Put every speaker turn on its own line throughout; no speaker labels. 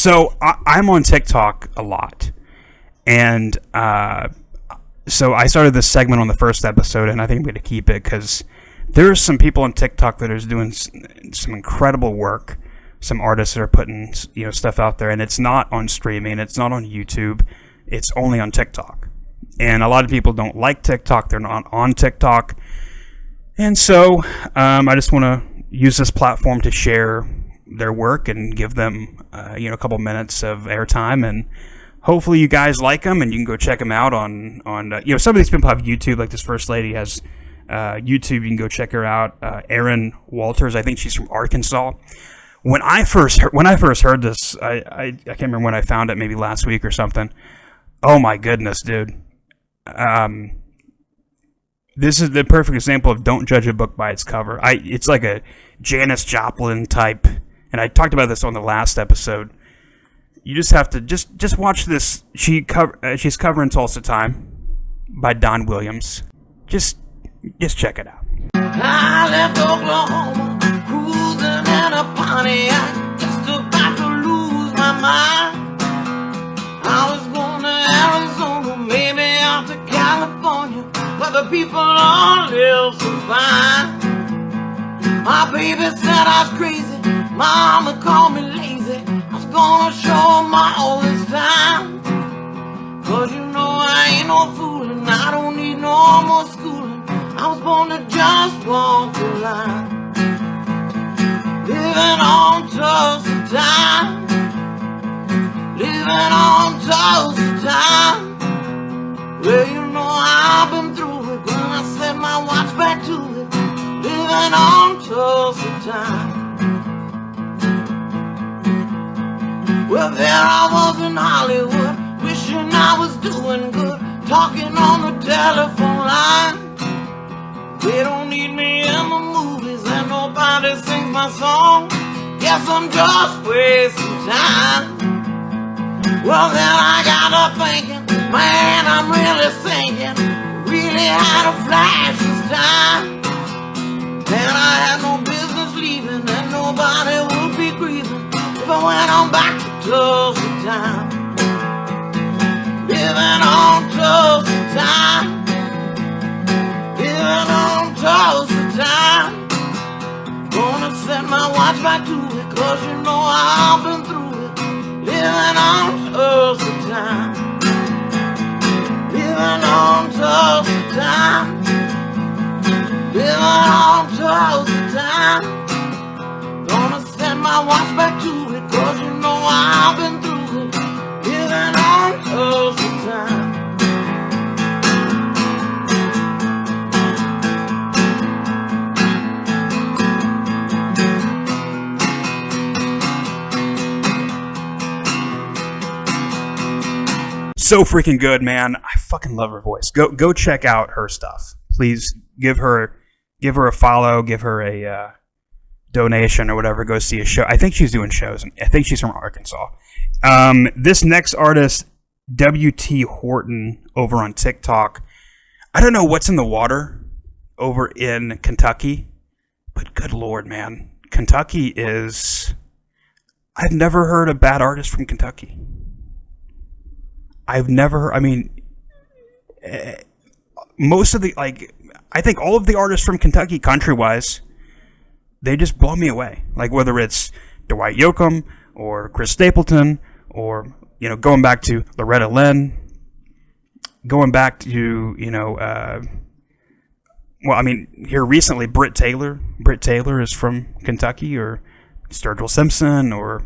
So I'm on TikTok a lot, and so I started this segment on the first episode, and I think I'm going to keep it because there's some people on TikTok that are doing some incredible work. Some artists that are putting stuff out there, and it's not on streaming, it's not on YouTube, it's only on TikTok. And a lot of people don't like TikTok, they're not on TikTok, and so I just want to use this platform to share their work and give them a couple minutes of airtime, and hopefully you guys like them and you can go check them out on some of these people have YouTube, like this first lady has YouTube. You can go check her out. Erin Walters, I think she's from Arkansas. When I first heard this, I can't remember when I found it, maybe last week or something. Oh my goodness, dude. This is the perfect example of don't judge a book by its cover. It's like a Janis Joplin type, and I talked about this on the last episode. You just have to just watch this. She's covering Tulsa Time by Don Williams. Just check it out.
I left Oklahoma, cruising in a Pontiac, just about to lose my mind. I was going to Arizona, maybe out to California, where the people all live so fine. My baby said I was crazy, my mama called me lazy. I was gonna show my all this time. Cause I ain't no fooling, I don't need no more schooling. I was born to just walk the line. Living on Tulsa time, living on Tulsa time. Well, I've been through it when I set my watch back to it. Living on Tulsa time. Well, there I was in Hollywood, wishing I was doing good, talking on the telephone line. They don't need me in the movies and nobody sings my song. Guess I'm just wasting time. Well, then I got up thinking, man, I'm really thinking, really had a flash this time. And I had no business leaving and nobody would be grieving if I went on back to Tulsa time. Living on Tulsa time, living on Tulsa time. Gonna set my watch back to it, cause I've been through it. Living on Tulsa time, living on Tulsa time, living on Tulsa time. Gonna set my watch back to it, cause I've been through it. Living on Tulsa time.
So freaking good, man. I fucking love her voice. Go check out her stuff. Please give her a follow, give her a donation or whatever. Go see a show. I think she's doing shows. I think she's from Arkansas. This next artist, W.T. Horton, over on TikTok. I don't know what's in the water over in Kentucky, but good Lord, man. Kentucky is... I've never heard a bad artist from Kentucky. Most of the, I think all of the artists from Kentucky, country-wise, they just blow me away. Like, whether it's Dwight Yoakam, or Chris Stapleton, or, going back to Loretta Lynn, going back to, here recently, Britt Taylor. Britt Taylor is from Kentucky, or Sturgill Simpson, or...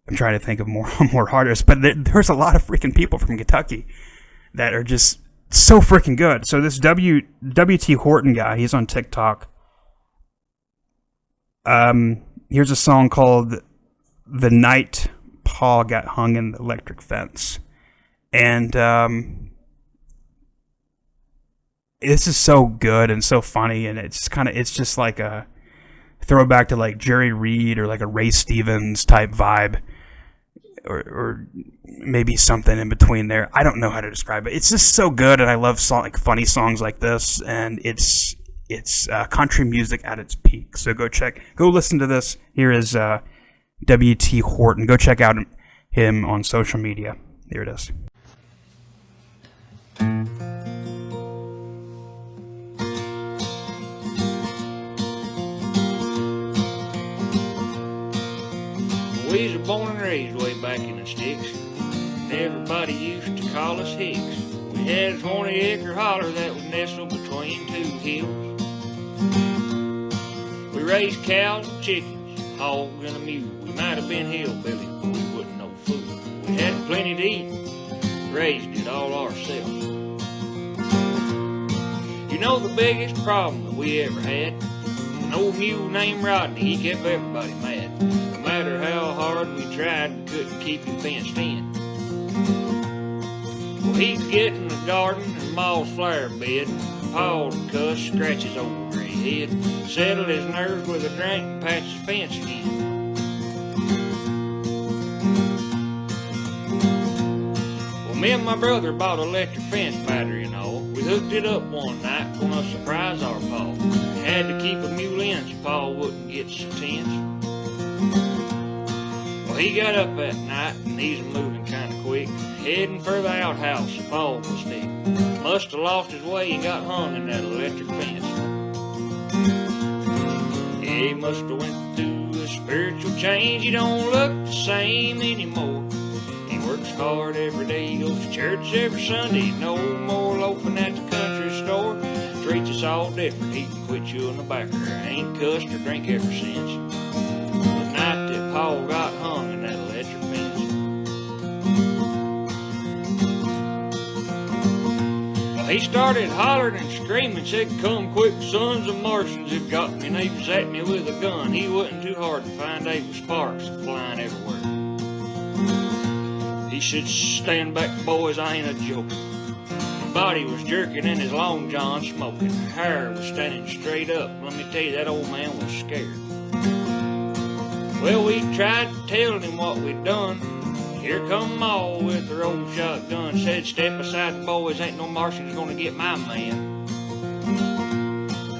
I'm trying to think of more artists, but there's a lot of freaking people from Kentucky that are just so freaking good. So this W.T. Horton guy, he's on TikTok. Here's a song called "The Night Pa Got Hung in the Electric Fence," and this is so good and so funny, and it's just like a throwback to like Jerry Reed or like a Ray Stevens type vibe. Or maybe something in between there. I don't know how to describe it. It's just so good, and I love funny songs like this, and it's country music at its peak. So go listen to this. Here is W.T. Horton. Go check out him on social media. Here it is.
We was born and raised way back in the sticks, and everybody used to call us Hicks. We had a 20-acre holler that was nestled between two hills. We raised cows and chickens, hogs and a mule. We might have been hillbilly, but we wasn't no fool. We had plenty to eat, raised it all ourselves. You know the biggest problem that we ever had? An old mule named Rodney, he kept everybody mad. No matter how hard we tried, we couldn't keep him fenced in. Well, he'd get in the garden and Ma's flower bed, Pa would cuss, scratch his old gray head, settle his nerves with a drink and patch his fence again. Well, me and my brother bought an electric fence battery and all. We hooked it up one night, gonna surprise our Pa. We had to keep a mule in so Pa wouldn't get so tense. Well, he got up that night and he's moving kinda quick, heading for the outhouse the fog was thick. Must have lost his way and got hung in that electric fence. Yeah, he must have went through a spiritual change. He don't look the same anymore. He works hard every day, he goes to church every Sunday. No more loafing at the country store. Treats us all different, he can quit chewing tobacco. Ain't cussed or drink ever since the night that Paul got hung in that electric fence. Well, he started hollering and screaming, said, "Come quick, sons of Martians have got me." And they was at me with a gun. He wasn't too hard to find, they was sparks flying everywhere. He said, "Stand back, boys, I ain't a joke." His body was jerking in his long john smoking. Hair was standing straight up. Let me tell you, that old man was scared. Well, we tried to tell him what we'd done. Here come Ma with her old shotgun. Said, "Step aside, boys, ain't no Martians gonna get my man."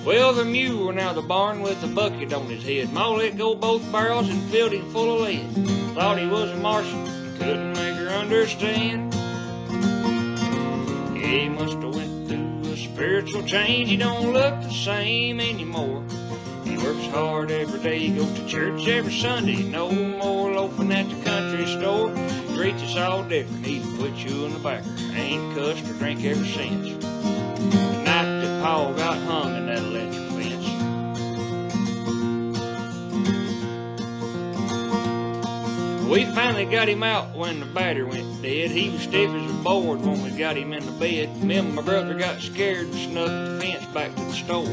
Well, the mule were now the barn with a bucket on his head. Ma let go both barrels and filled him full of lead. Thought he was a Martian, couldn't make her understand. He must have went through a spiritual change. He don't look the same anymore. He works hard every day, he goes to church every Sunday. No more loafing at the country store. Treats us all different, he can quit chewing tobacco. Ain't cussed or drink ever since the night that Paul got hung in that electric fence. We finally got him out when the battery went dead. He was stiff as a board when we got him in the bed. Me and my brother got scared and snuck the fence back to the store.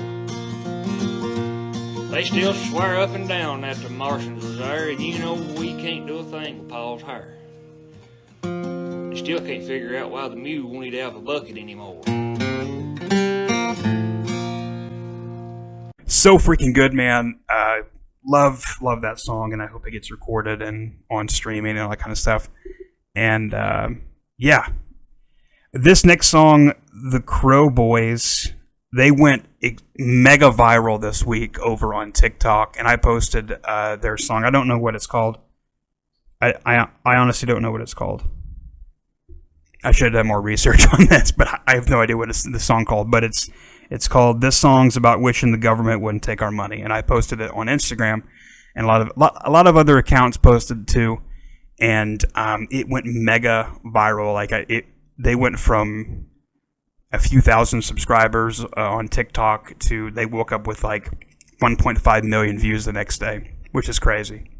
They still swear up and down that the Martians was there, and you know we can't do a thing with Paul's hair. They still can't figure out why the mule won't need to have a bucket anymore.
So freaking good, man. Love that song, and I hope it gets recorded and on streaming and all that kind of stuff. And yeah, this next song, the Crow Boys, they went mega viral this week over on TikTok, and I posted their song. I don't know what it's called. I honestly don't know what it's called. I should have done more research on this, but I have no idea what the song called. But it's called "This Song's About Wishing the Government Wouldn't Take Our Money," and I posted it on Instagram, and a lot of other accounts posted too, and it went mega viral. Like they went from a few thousand subscribers on TikTok to they woke up with like 1.5 million views the next day, which is crazy.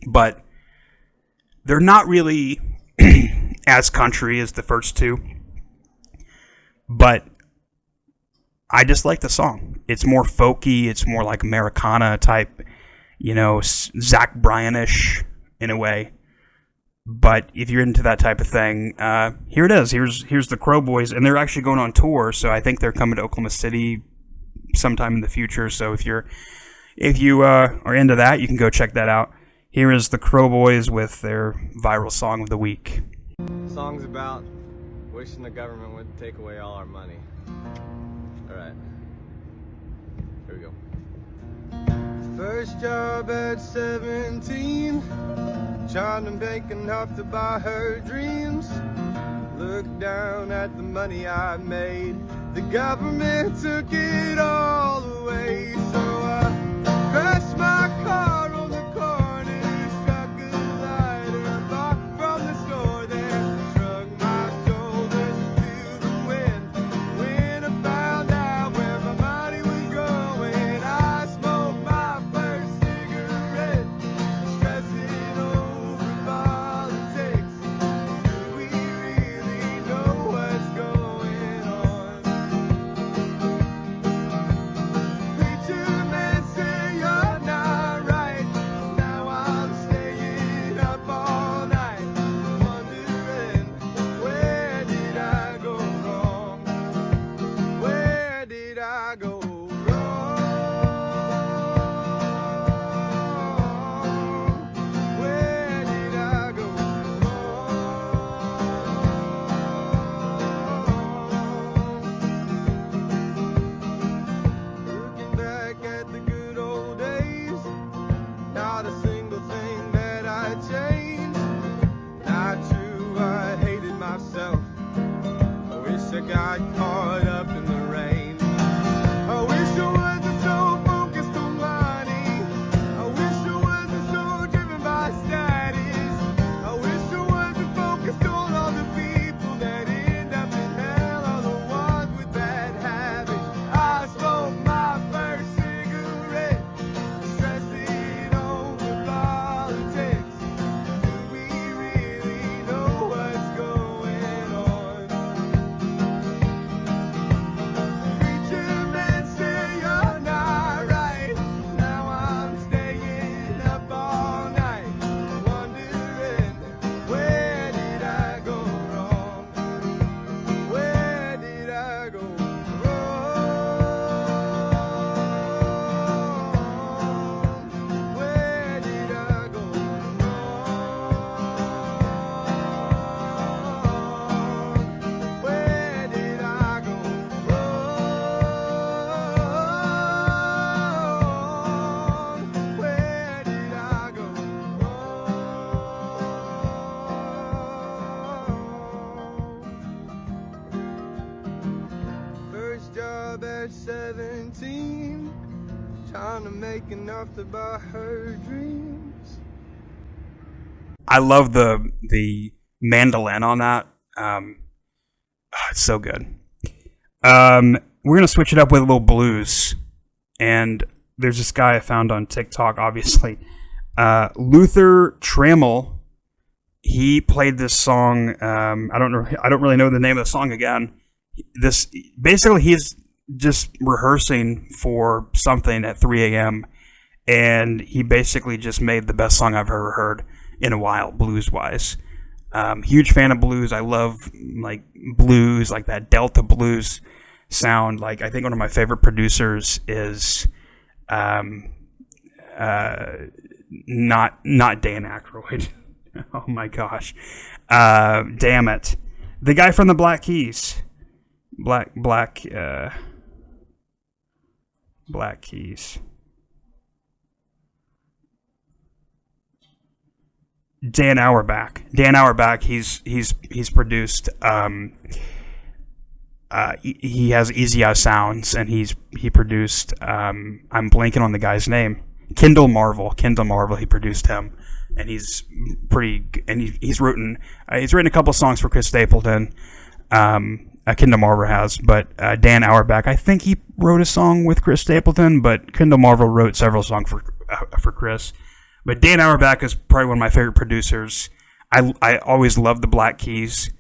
But they're not really as country as the first two, but I just like the song. It's more folky. It's more like Americana type, Zach Bryan-ish in a way. But if you're into that type of thing, here it is. Here's the Crow Boys, and they're actually going on tour. So I think they're coming to Oklahoma City sometime in the future. So if you are into that, you can go check that out. Here is the Crow Boys with their viral song of the week.
The song's about wishing the government would take away all our money. Alright, here we go. First job at 17, trying to make enough to buy her dreams. Look down at the money I made. The government took it all away. So I crashed my car on the corner, struck a lighter, bought from the store there, shrugged my shoulders to the wind. When I found out where my money was going, I smoked my first cigarette, stressing over politics. Do we really know what's going on? Preacher man say you're not right. Now I'm staying up all night, wondering where did I go wrong? Where did I go wrong? Where did I go wrong? Looking back at the good old days, not a single thing that I changed. Not true, I hated myself. I wish I got caught up in the rain. I wish I wasn't so focused on money. I wish I wasn't so driven by status. I wish I wasn't focused on all the people that end up in hell, all the ones with bad habits. I smoked my first cigarette, stressing over politics. Do we really know what's going on? Preacher man say you're not right. Now I'm staying up all night, wondering where did I go wrong? Where did I go wrong? Where did I go wrong? Where did I go wrong? Where did I go wrong? First job at 17, trying to make enough to buy her dreams.
I love the mandolin on that. It's so good. We're gonna switch it up with a little blues, and there's this guy I found on TikTok, obviously, Luther Trammell. He played this song. I don't really know the name of the song again. This basically he's just rehearsing for something at 3 a.m. and he basically just made the best song I've ever heard in a while, blues-wise. Huge fan of blues. I love like blues, like that Delta blues sound. Like I think one of my favorite producers is not Dan Aykroyd. Oh my gosh, damn it, the guy from the Black Keys. Black Keys. Dan Auerbach. He's produced. He has Easy Eye Sounds, and he produced. I'm blanking on the guy's name. Kendall Marvel. He produced him, and he's pretty. And he's written a couple songs for Chris Stapleton. Kendall Marvel has, but Dan Auerbach, I think he wrote a song with Chris Stapleton, but Kendall Marvel wrote several songs for Chris. But Dan Auerbach is probably one of my favorite producers. I always loved the Black Keys,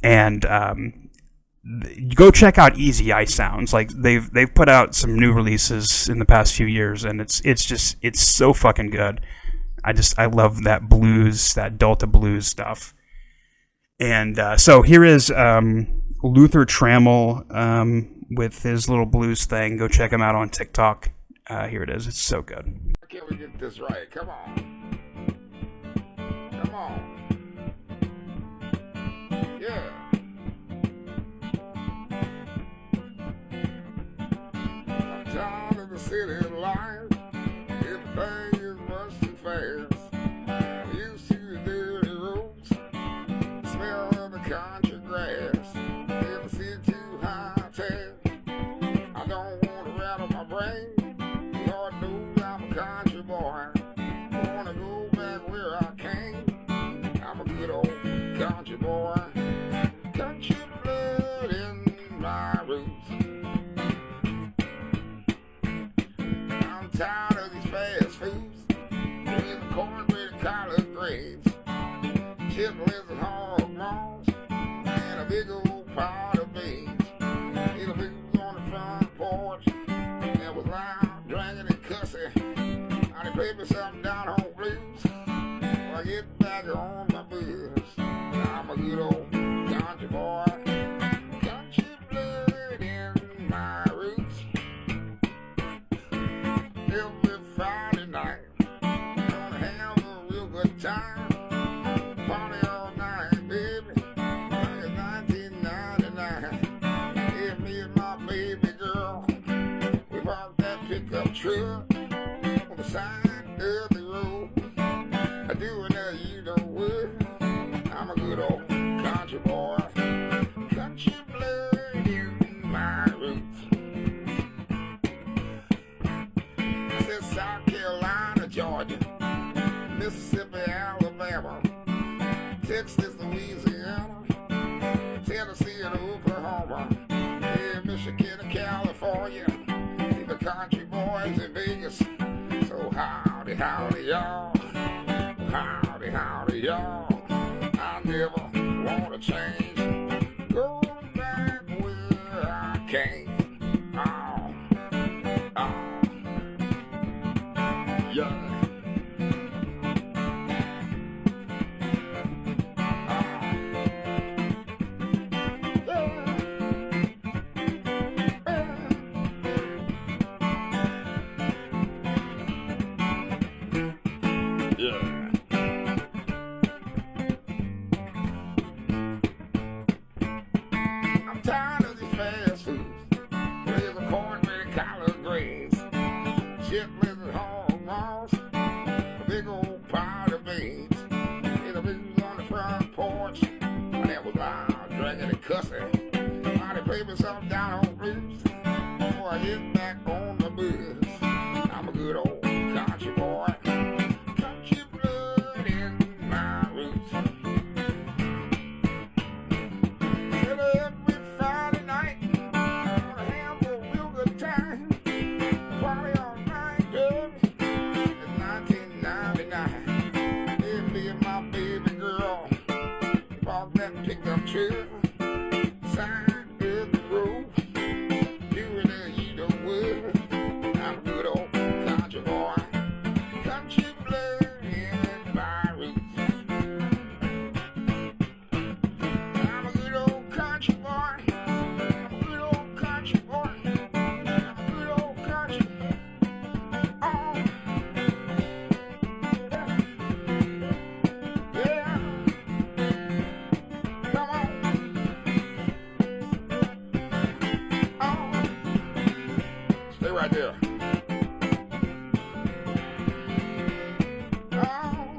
and go check out Easy Eye Sounds. Like they've put out some new releases in the past few years, and it's so fucking good. I love that blues, that Delta blues stuff. And so here is Luther Trammell with his little blues thing. Go check him out on TikTok. Here it is. It's so good.
Why can't we get this right? Come on. Come on. Yeah. I'm tired of the city life. Everything is much too fast. I used to collard greens, chitlins and hog maws, and a big old pot of beans. Little booze on the front porch, and was loud, drinking and cussing. Now they played me some down home blues, so I get back on my booze. I'm a good old country boy, country blood in my roots. Every Friday night, gonna have a real good time. Party all night, baby, like it's 1999. Yeah, me and my baby girl, we parked that pickup truck on the side of the road. I do it, you know what? I'm a good old country boy, country blood in my roots. I said South Carolina, Georgia, Mississippi, Alabama, Texas, Louisiana, Tennessee, and Oklahoma, yeah, Michigan and California, even country boys in Vegas. So howdy, howdy, y'all. Howdy, howdy, y'all. I never wanna change, going back where I came. Oh, oh, yeah. I'm tired of these fast foods. There's a cornbread, collard greens, chitlins and hog maws, a big old pot of beans. There's a booze on the front porch, and that was loud, drinking and cussing. Now they play me some down home blues, before I get back on the booze. I'm a good old country boy, country blood in my roots. Every Friday night, gonna have a real good time. Party all night, girl. It's 1999. Yeah, me and my baby girl, we bought that pickup truck, side of the road. Doing it, you know what? I'm a good old country boy, country blood in my roots. I'm a good old country boy. I'm a good old country boy. I'm a good old country. Oh, yeah. Come on. Oh, stay right there. Oh,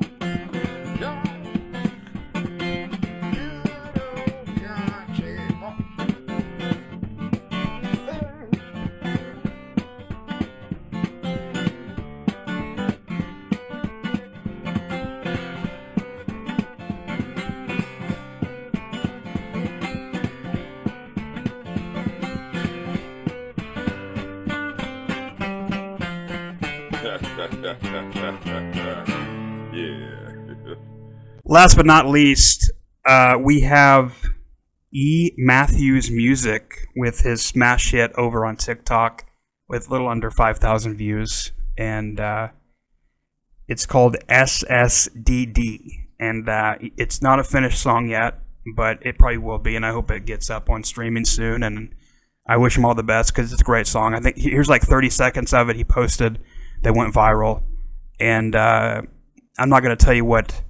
yeah. Good old country boy. Yeah.
Last but not least, we have E. Matthews Music with his smash hit over on TikTok with a little under 5,000 views. And it's called SSDD. And it's not a finished song yet, but it probably will be. And I hope it gets up on streaming soon. And I wish him all the best because it's a great song. I think here's like 30 seconds of it he posted that went viral. And I'm not going to tell you what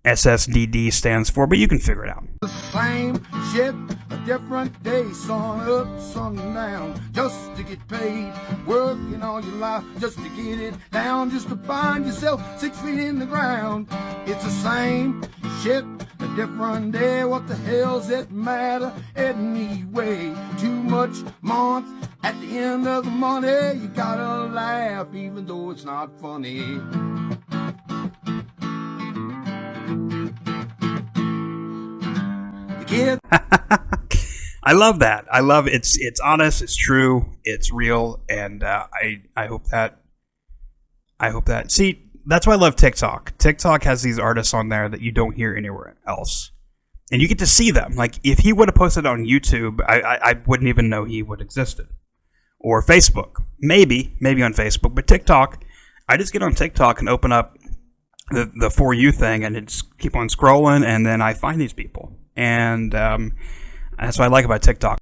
SSDD stands for, but you can figure it out.
The same shit, a different day, sun up, sun down, just to get paid, working all your life, just to get it down, just to find yourself 6 feet in the ground. It's the same shit, a different day, what the hell's it matter anyway? Too much month, at the end of the money, you gotta laugh, even though it's not funny.
I love that. I love it. It's honest. It's true. It's real. And I hope that. See, that's why I love TikTok. TikTok has these artists on there that you don't hear anywhere else. And you get to see them. Like, if he would have posted on YouTube, I wouldn't even know he would existed. Or Facebook. Maybe on Facebook. But TikTok, I just get on TikTok and open up the For You thing and just keep on scrolling, and then I find these people. And that's what I like about TikTok.